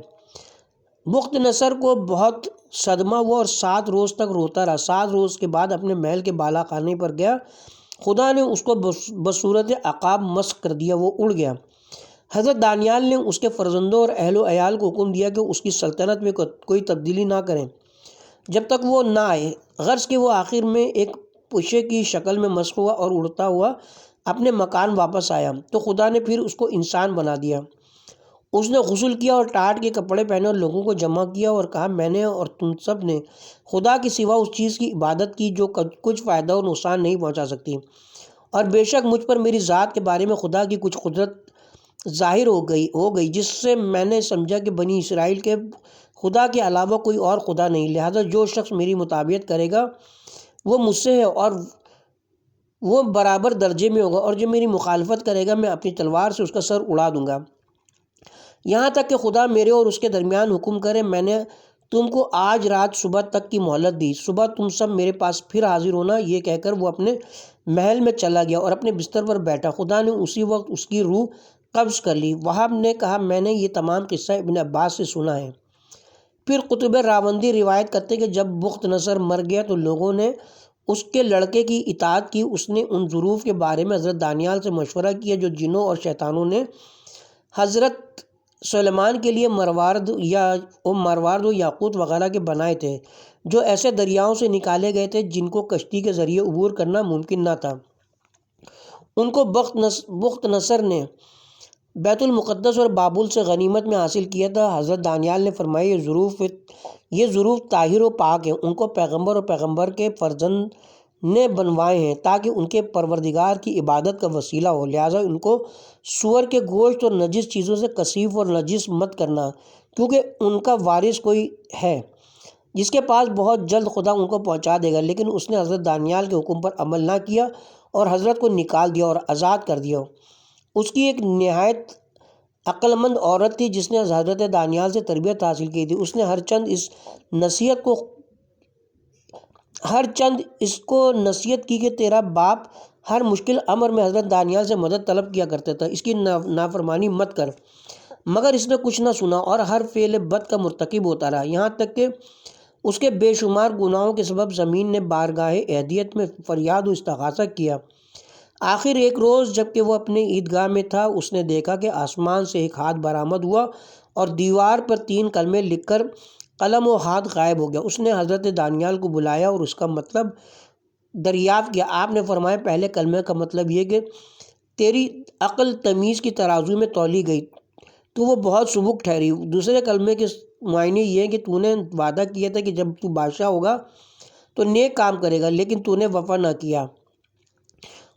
بخت نصر کو بہت صدمہ ہوا اور 7 روز تک روتا رہا۔ 7 روز کے بعد اپنے محل کے بالا خانے پر گیا، خدا نے اس کو بصورت عقاب مسخ کر دیا، وہ اڑ گیا۔ حضرت دانیال نے اس کے فرزندوں اور اہل و عیال کو حکم دیا کہ اس کی سلطنت میں کوئی تبدیلی نہ کریں جب تک وہ نہ آئے، غرض کہ وہ آخر میں ایک پشے کی شکل میں مسخ ہوا اور اڑتا ہوا اپنے مکان واپس آیا تو خدا نے پھر اس کو انسان بنا دیا۔ اس نے غسل کیا اور ٹاٹ کے کپڑے پہنے اور لوگوں کو جمع کیا اور کہا، میں نے اور تم سب نے خدا کے سوا اس چیز کی عبادت کی جو کچھ فائدہ اور نقصان نہیں پہنچا سکتی، اور بے شک مجھ پر میری ذات کے بارے میں خدا کی کچھ قدرت ظاہر ہو گئی جس سے میں نے سمجھا کہ بنی اسرائیل کے خدا کے علاوہ کوئی اور خدا نہیں، لہذا جو شخص میری مطابقت کرے گا وہ مجھ سے ہے اور وہ برابر درجے میں ہوگا، اور جو میری مخالفت کرے گا میں اپنی تلوار سے اس کا سر اڑا دوں گا، یہاں تک کہ خدا میرے اور اس کے درمیان حکم کرے۔ میں نے تم کو آج رات صبح تک کی مہلت دی، صبح تم سب میرے پاس پھر حاضر ہونا۔ یہ کہہ کر وہ اپنے محل میں چلا گیا اور اپنے بستر پر بیٹھا۔ خدا نے اسی وقت اس کی روح قبض کر لی۔ وہاب نے کہا، میں نے یہ تمام قصہ ابن عباس سے سنا ہے۔ پھر قطب راوندی روایت کرتے کہ جب بخت نصر مر گیا تو لوگوں نے اس کے لڑکے کی اطاعت کی۔ اس نے ان ظروف کے بارے میں حضرت دانیال سے مشورہ کیا جو جنوں اور شیطانوں نے حضرت سلیمان کے لیے مروارد و یاقوت وغیرہ کے بنائے تھے، جو ایسے دریاؤں سے نکالے گئے تھے جن کو کشتی کے ذریعے عبور کرنا ممکن نہ تھا۔ ان کو بخت نصر نے بیت المقدس اور بابل سے غنیمت میں حاصل کیا تھا۔ حضرت دانیال نے فرمایا، یہ ظروف طاہر و پاک ہیں، ان کو پیغمبر اور پیغمبر کے فرزند نے بنوائے ہیں تاکہ ان کے پروردگار کی عبادت کا وسیلہ ہو، لہٰذا ان کو سور کے گوشت اور نجس چیزوں سے کثیف اور نجس مت کرنا، کیونکہ ان کا وارث کوئی ہے جس کے پاس بہت جلد خدا ان کو پہنچا دے گا۔ لیکن اس نے حضرت دانیال کے حکم پر عمل نہ کیا اور حضرت کو نکال دیا اور آزاد کر دیا۔ اس کی ایک نہایت عقل مند عورت تھی جس نے حضرت دانیال سے تربیت حاصل کی تھی۔ اس نے ہر چند اس کو نصیحت کی کہ تیرا باپ ہر مشکل امر میں حضرت دانیال سے مدد طلب کیا کرتا تھا، اس کی نافرمانی مت کر، مگر اس نے کچھ نہ سنا اور ہر فعل بد کا مرتکب ہوتا رہا، یہاں تک کہ اس کے بے شمار گناہوں کے سبب زمین نے بارگاہ اہدیت میں فریاد و استغاثہ کیا۔ آخر ایک روز جب کہ وہ اپنے عیدگاہ میں تھا، اس نے دیکھا کہ آسمان سے ایک ہاتھ برآمد ہوا اور دیوار پر 3 کلمے لکھ کر قلم و ہاتھ غائب ہو گیا۔ اس نے حضرت دانیال کو بلایا اور اس کا مطلب دریافت کیا۔ آپ نے فرمایا، پہلے کلمے کا مطلب یہ کہ تیری عقل تمیز کی ترازو میں تولی گئی تو وہ بہت سبک ٹھہری۔ دوسرے کلمے کے معنی یہ کہ تو نے وعدہ کیا تھا کہ جب تو بادشاہ ہوگا تو نیک کام کرے گا، لیکن تو نے وفا نہ کیا۔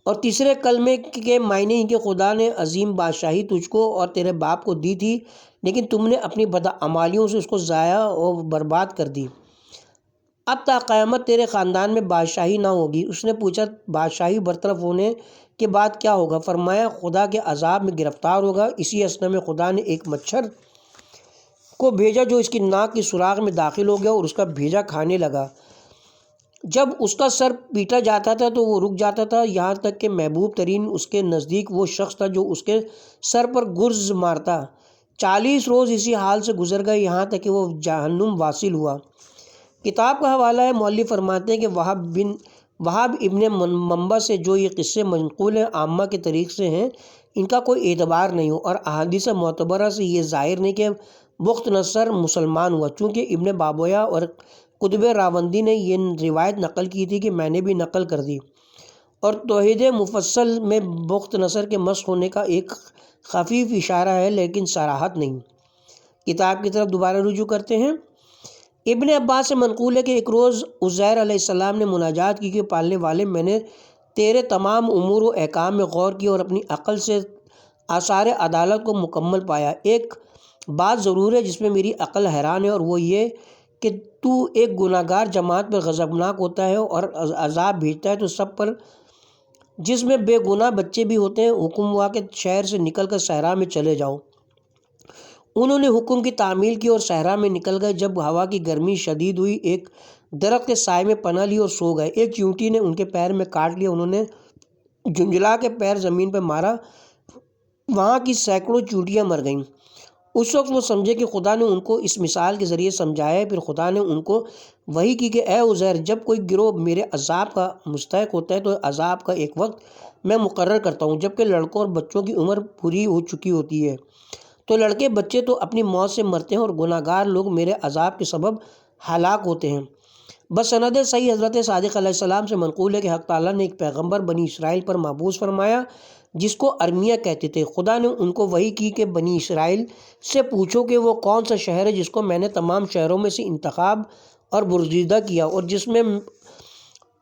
اور تیسرے کلمے کے معنی یہ کہ خدا نے عظیم بادشاہی تجھ کو اور تیرے باپ کو دی تھی، لیکن تم نے اپنی بدعمالیوں سے اس کو ضائع اور برباد کر دی۔ اب تا قیامت تیرے خاندان میں بادشاہی نہ ہوگی۔ اس نے پوچھا، بادشاہی برطرف ہونے کے بعد کیا ہوگا؟ فرمایا، خدا کے عذاب میں گرفتار ہوگا۔ اسی اثنا میں خدا نے ایک مچھر کو بھیجا جو اس کی ناک کی سوراخ میں داخل ہو گیا اور اس کا بھیجا کھانے لگا۔ جب اس کا سر پیٹا جاتا تھا تو وہ رک جاتا تھا، یہاں تک کہ محبوب ترین اس کے نزدیک وہ شخص تھا جو اس کے سر پر گرز مارتا۔ 40 روز اسی حال سے گزر گئے، یہاں تک کہ وہ جہنم واصل ہوا۔ کتاب کا حوالہ ہے، مؤلف فرماتے ہیں کہ وہاب ابن منبع سے جو یہ قصے منقول ہیں عامہ کے طریق سے ہیں، ان کا کوئی اعتبار نہیں ہو، اور احادیث معتبرہ سے یہ ظاہر نہیں کہ بخت نصر مسلمان ہوا، چونکہ ابن بابویہ اور قطب راوندی نے یہ روایت نقل کی تھی کہ میں نے بھی نقل کر دی، اور توحید مفصل میں بخت نصر کے مسخ ہونے کا ایک خفیف اشارہ ہے لیکن صراحت نہیں۔ کتاب کی طرف دوبارہ رجوع کرتے ہیں۔ ابن عباس سے منقول ہے کہ ایک روز عزیر علیہ السلام نے مناجات کی کہ پالنے والے، میں نے تیرے تمام امور و احکام میں غور کیا اور اپنی عقل سے آثار عدالت کو مکمل پایا۔ ایک بات ضرور ہے جس میں میری عقل حیران ہے، اور وہ یہ کہ تو ایک گناہ گار جماعت پر غضبناک ہوتا ہے اور عذاب بھیجتا ہے تو سب پر، جس میں بے گناہ بچے بھی ہوتے ہیں۔ حکم ہوا کہ شہر سے نکل کر صحرا میں چلے جاؤ۔ انہوں نے حکم کی تعمیل کی اور صحرا میں نکل گئے۔ جب ہوا کی گرمی شدید ہوئی، ایک درخت کے سائے میں پناہ لی اور سو گئے۔ ایک چیونٹی نے ان کے پیر میں کاٹ لیا، انہوں نے جھنجھلا کے پیر زمین پہ مارا وہاں کی سینکڑوں چونٹیاں مر گئیں۔ اس وقت وہ سمجھے کہ خدا نے ان کو اس مثال کے ذریعے سمجھایا ہے۔ پھر خدا نے ان کو وحی کی کہ اے عزیر، جب کوئی گروہ میرے عذاب کا مستحق ہوتا ہے تو عذاب کا ایک وقت میں مقرر کرتا ہوں جبکہ لڑکوں اور بچوں کی عمر پوری ہو چکی ہوتی ہے، تو لڑکے بچے تو اپنی موت سے مرتے ہیں اور گناہ گار لوگ میرے عذاب کے سبب ہلاک ہوتے ہیں۔ بسند صحیح حضرت صادق علیہ السلام سے منقول ہے کہ حق تعالیٰ نے ایک پیغمبر بنی اسرائیل پر مبعوث فرمایا جس کو ارمیہ کہتے تھے۔ خدا نے ان کو وحی کی کہ بنی اسرائیل سے پوچھو کہ وہ کون سا شہر ہے جس کو میں نے تمام شہروں میں سے انتخاب اور برگزیدہ کیا اور جس میں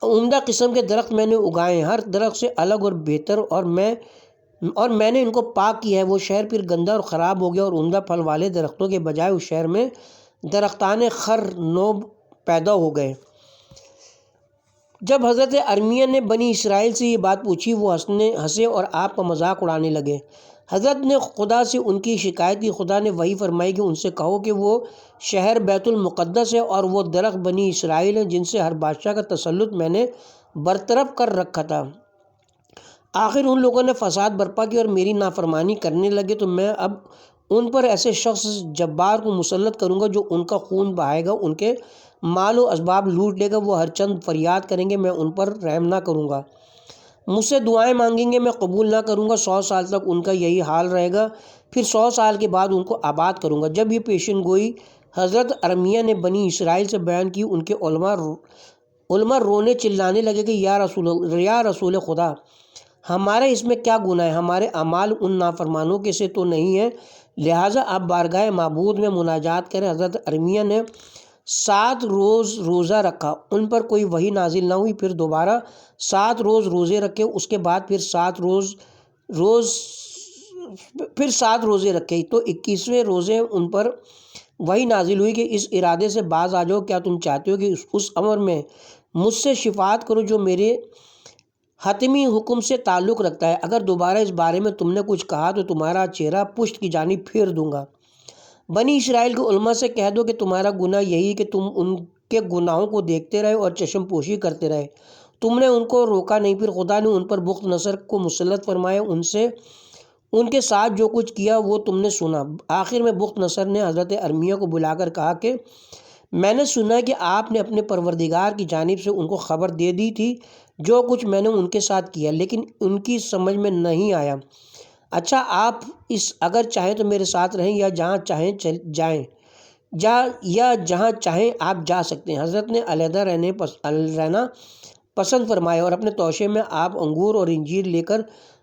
عمدہ قسم کے درخت میں نے اگائے ہیں، ہر درخت سے الگ اور بہتر، اور میں نے ان کو پاک کیا ہے۔ وہ شہر پھر گندا اور خراب ہو گیا اور عمدہ پھل والے درختوں کے بجائے اس شہر میں درختان خر نوب پیدا ہو گئے۔ جب حضرت ارمیہ نے بنی اسرائیل سے یہ بات پوچھی وہ ہنسے اور آپ کا مذاق اڑانے لگے۔ حضرت نے خدا سے ان کی شکایت کی۔ خدا نے وحی فرمائی کہ ان سے کہو کہ وہ شہر بیت المقدس ہے اور وہ درخت بنی اسرائیل ہیں جن سے ہر بادشاہ کا تسلط میں نے برطرف کر رکھا تھا۔ آخر ان لوگوں نے فساد برپا کی اور میری نافرمانی کرنے لگے تو میں اب ان پر ایسے شخص جبار کو مسلط کروں گا جو ان کا خون بہائے گا، ان کے مال و اسباب لوٹ لے گا، وہ ہر چند فریاد کریں گے، میں ان پر رحم نہ کروں گا، مجھ سے دعائیں مانگیں گے، میں قبول نہ کروں گا۔ 100 سال تک ان کا یہی حال رہے گا، پھر 100 سال کے بعد ان کو آباد کروں گا۔ جب یہ پیشن گوئی حضرت ارمیہ نے بنی اسرائیل سے بیان کی، ان کے علماء رونے چلانے لگے کہ یا رسول خدا، ہمارا اس میں کیا گناہ ہے؟ ہمارے اعمال ان نافرمانوں کے سے تو نہیں ہیں، لہٰذا آپ بارگاہ معبود میں مناجات کریں۔ حضرت ارمیہ نے 7 روز روزہ رکھا، ان پر کوئی وحی نازل نہ ہوئی، پھر دوبارہ 7 روز روزے رکھے، اس کے بعد پھر 7 روزے رکھے تو 21ویں روزے ان پر وحی نازل ہوئی کہ اس ارادے سے باز آ جاؤ، کیا تم چاہتے ہو کہ اس امر میں مجھ سے شفاعت کرو جو میرے حتمی حکم سے تعلق رکھتا ہے؟ اگر دوبارہ اس بارے میں تم نے کچھ کہا تو تمہارا چہرہ پشت کی جانب پھیر دوں گا۔ بنی اسرائیل کے علماء سے کہہ دو کہ تمہارا گناہ یہی کہ تم ان کے گناہوں کو دیکھتے رہے اور چشم پوشی کرتے رہے، تم نے ان کو روکا نہیں۔ پھر خدا نے ان پر بخت نصر کو مسلط فرمایا، ان کے ساتھ جو کچھ کیا وہ تم نے سنا۔ آخر میں بخت نصر نے حضرت ارمیہ کو بلا کر کہا کہ میں نے سنا کہ آپ نے اپنے پروردگار کی جانب سے ان کو خبر دے دی تھی جو کچھ میں نے ان کے ساتھ کیا، لیکن ان کی سمجھ میں نہیں آیا۔ اچھا، آپ اگر چاہیں تو میرے ساتھ رہیں یا جہاں چاہیں جائیں، یا جہاں چاہیں آپ جا سکتے ہیں۔ حضرت نے علیحدہ رہنا پسند فرمایا اور اپنے توشے میں آپ انگور اور انجیر لے کر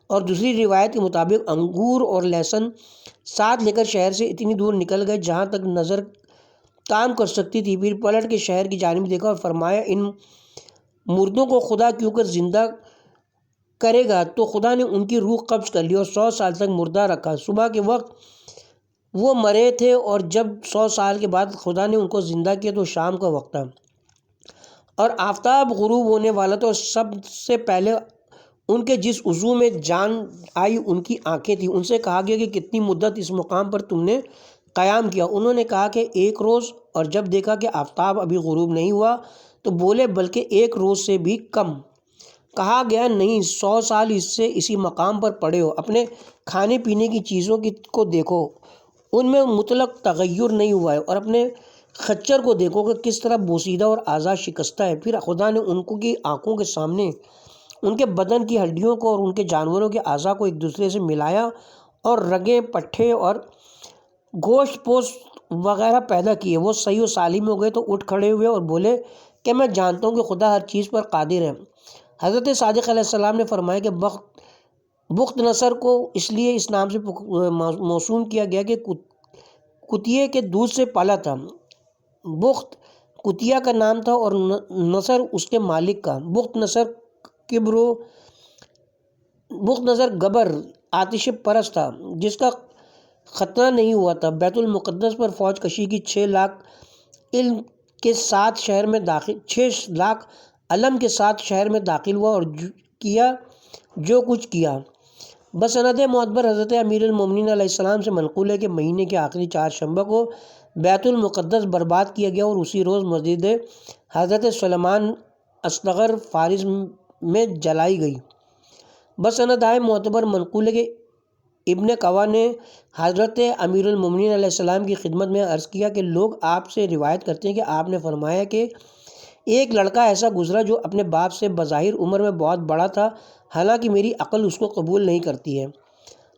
اور دوسری روایت کے مطابق انگور اور لہسن ساتھ لے کر شہر سے اتنی دور نکل گئے جہاں تک نظر کام کر سکتی تھی۔ پھر پلٹ کے شہر کی جانب دیکھا اور فرمایا ان مردوں کو خدا کیوں کر زندہ کرے گا؟ تو خدا نے ان کی روح قبض کر لی اور 100 سال تک مردہ رکھا۔ صبح کے وقت وہ مرے تھے اور جب 100 سال کے بعد خدا نے ان کو زندہ کیا تو شام کا وقت تھا اور آفتاب غروب ہونے والا تھا، اور سب سے پہلے ان کے جس عضو میں جان آئی ان کی آنکھیں تھیں۔ ان سے کہا گیا کہ کتنی مدت اس مقام پر تم نے قیام کیا؟ انہوں نے کہا کہ 1 روز، اور جب دیکھا کہ آفتاب ابھی غروب نہیں ہوا تو بولے بلکہ 1 روز سے بھی کم۔ کہا گیا نہیں، 100 سال اسی مقام پر پڑے ہو، اپنے کھانے پینے کی چیزوں کو دیکھو، ان میں مطلق تغیر نہیں ہوا ہے، اور اپنے خچر کو دیکھو کہ کس طرح بوسیدہ اور اعضاء شکستہ ہے۔ پھر خدا نے ان کی آنکھوں کے سامنے ان کے بدن کی ہڈیوں کو اور ان کے جانوروں کے اعضاء کو ایک دوسرے سے ملایا اور رگیں، پٹھے اور گوشت پوست وغیرہ پیدا کیے۔ وہ صحیح و سالم ہو گئے تو اٹھ کھڑے ہوئے اور بولے کہ میں جانتا ہوں کہ خدا ہر چیز پر قادر ہے۔ حضرت صادق علیہ السلام نے فرمایا کہ بخت نصر کو اس لیے اس نام سے موسوم کیا گیا کہ کتیے کے دودھ سے پالا تھا۔ بخت کتیا کا نام تھا اور نصر اس کے مالک کا۔ بخت نصر گبر آتش پرست تھا جس کا ختنہ نہیں ہوا تھا۔ بیت المقدس پر فوج کشی کی 6 لاکھ علم کے ساتھ شہر میں داخل ہوا اور کیا جو کچھ کیا۔ بسند معتبر حضرت امیر المومنین علیہ السلام سے منقول ہے کہ مہینے کے آخری 4 شنبہ کو بیت المقدس برباد کیا گیا اور اسی روز مسجد حضرت سلیمان اصغر فارس میں جلائی گئی۔ بسند معتبر منقول ہے کہ ابن قوا نے حضرت امیر المومنین علیہ السلام کی خدمت میں عرض کیا کہ لوگ آپ سے روایت کرتے ہیں کہ آپ نے فرمایا کہ ایک لڑکا ایسا گزرا جو اپنے باپ سے بظاہر عمر میں بہت بڑا تھا، حالانکہ میری عقل اس کو قبول نہیں کرتی ہے۔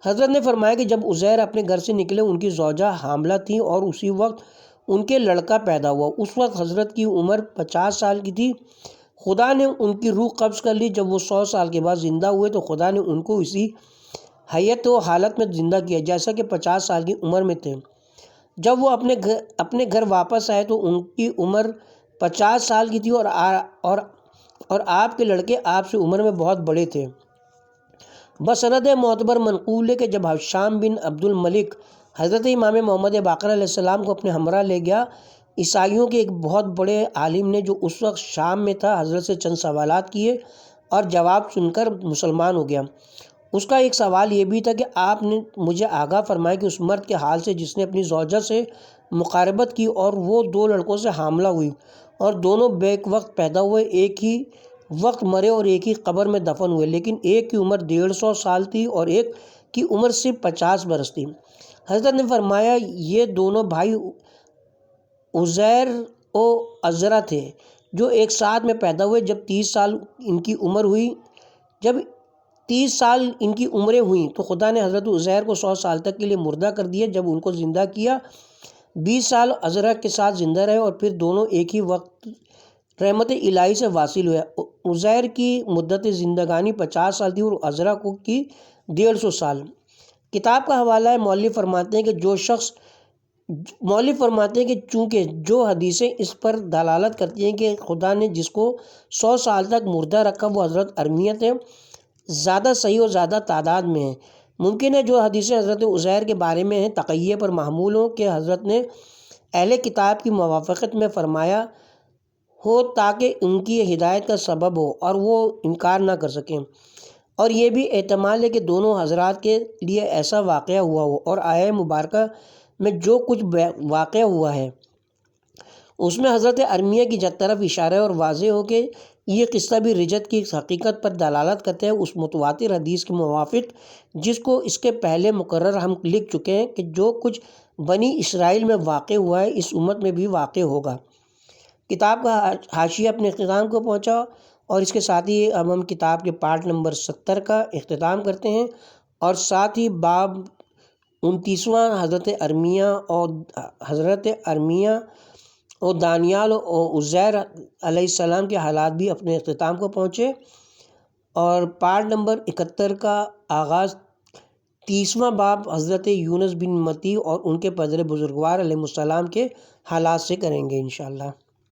حضرت نے فرمایا کہ جب عزیر اپنے گھر سے نکلے ان کی زوجہ حاملہ تھیں اور اسی وقت ان کے لڑکا پیدا ہوا۔ اس وقت حضرت کی عمر 50 سال کی تھی۔ خدا نے ان کی روح قبض کر لی۔ جب وہ 100 سال کے بعد زندہ ہوئے تو خدا نے ان کو اسی حیت و حالت میں زندہ کیا جیسا کہ 50 سال کی عمر میں تھے۔ جب وہ اپنے گھر واپس آئے تو ان کی عمر 50 سال کی تھی اور آپ کے لڑکے آپ سے عمر میں بہت بڑے تھے۔ بسند معتبر منقول ہے کہ جب حشام بن عبد الملک حضرت امام محمد باقر علیہ السلام کو اپنے ہمراہ لے گیا، عیسائیوں کے ایک بہت بڑے عالم نے جو اس وقت شام میں تھا حضرت سے چند سوالات کیے اور جواب سن کر مسلمان ہو گیا۔ اس کا ایک سوال یہ بھی تھا کہ آپ نے مجھے آگاہ فرمایا کہ اس مرد کے حال سے جس نے اپنی زوجہ سے مقاربت کی اور وہ 2 لڑکوں سے حاملہ ہوئی اور دونوں بیک وقت پیدا ہوئے، ایک ہی وقت مرے اور ایک ہی قبر میں دفن ہوئے، لیکن ایک کی عمر 150 سال تھی اور ایک کی عمر صرف 50 برس تھی۔ حضرت نے فرمایا یہ دونوں بھائی عزیر و عزرا تھے جو ایک ساتھ میں پیدا ہوئے۔ جب 30 سال ان کی عمریں ہوئیں تو خدا نے حضرت عزیر کو 100 سال تک کے لیے مردہ کر دیا۔ جب ان کو زندہ کیا 20 سال عزرا کے ساتھ زندہ رہے اور پھر دونوں ایک ہی وقت رحمت الہی سے واصل ہوئے۔ عزیر کی مدت زندگانی 50 سال تھی اور عزرا کی 150 سال۔ کتاب کا حوالہ ہے۔ مؤلف فرماتے ہیں کہ چونکہ جو حدیثیں اس پر دلالت کرتی ہیں کہ خدا نے جس کو 100 سال تک مردہ رکھا وہ حضرت ارمیہ تھے، زیادہ صحیح اور زیادہ تعداد میں ہیں۔ ممکن ہے جو حدیثیں حضرت عزیر کے بارے میں ہیں تقیہ پر محمول ہوں کہ حضرت نے اہل کتاب کی موافقت میں فرمایا ہو تاکہ ان کی ہدایت کا سبب ہو اور وہ انکار نہ کر سکیں، اور یہ بھی احتمال ہے کہ دونوں حضرات کے لیے ایسا واقعہ ہوا ہو اور آیہ مبارکہ میں جو کچھ واقعہ ہوا ہے اس میں حضرت ارمیہ کی طرف اشارہ ہے اور واضح ہو کہ یہ قصہ بھی رجت کی حقیقت پر دلالت کرتا ہے اس متواتر حدیث کے موافق جس کو اس کے پہلے مقرر ہم لکھ چکے ہیں کہ جو کچھ بنی اسرائیل میں واقع ہوا ہے اس امت میں بھی واقع ہوگا۔ کتاب کا حاشیہ اپنے اختتام کو پہنچا اور اس کے ساتھ ہی اب ہم کتاب کے پارٹ نمبر 70 کا اختتام کرتے ہیں اور ساتھ ہی باب 29واں حضرت ارمیہ اور دانیال اور عزیر علیہ السلام کے حالات بھی اپنے اختتام کو پہنچے، اور پارٹ نمبر 71 کا آغاز 30واں باب حضرت یونس بن متی اور ان کے پدر بزرگوار علیہ السلام کے حالات سے کریں گے انشاءاللہ۔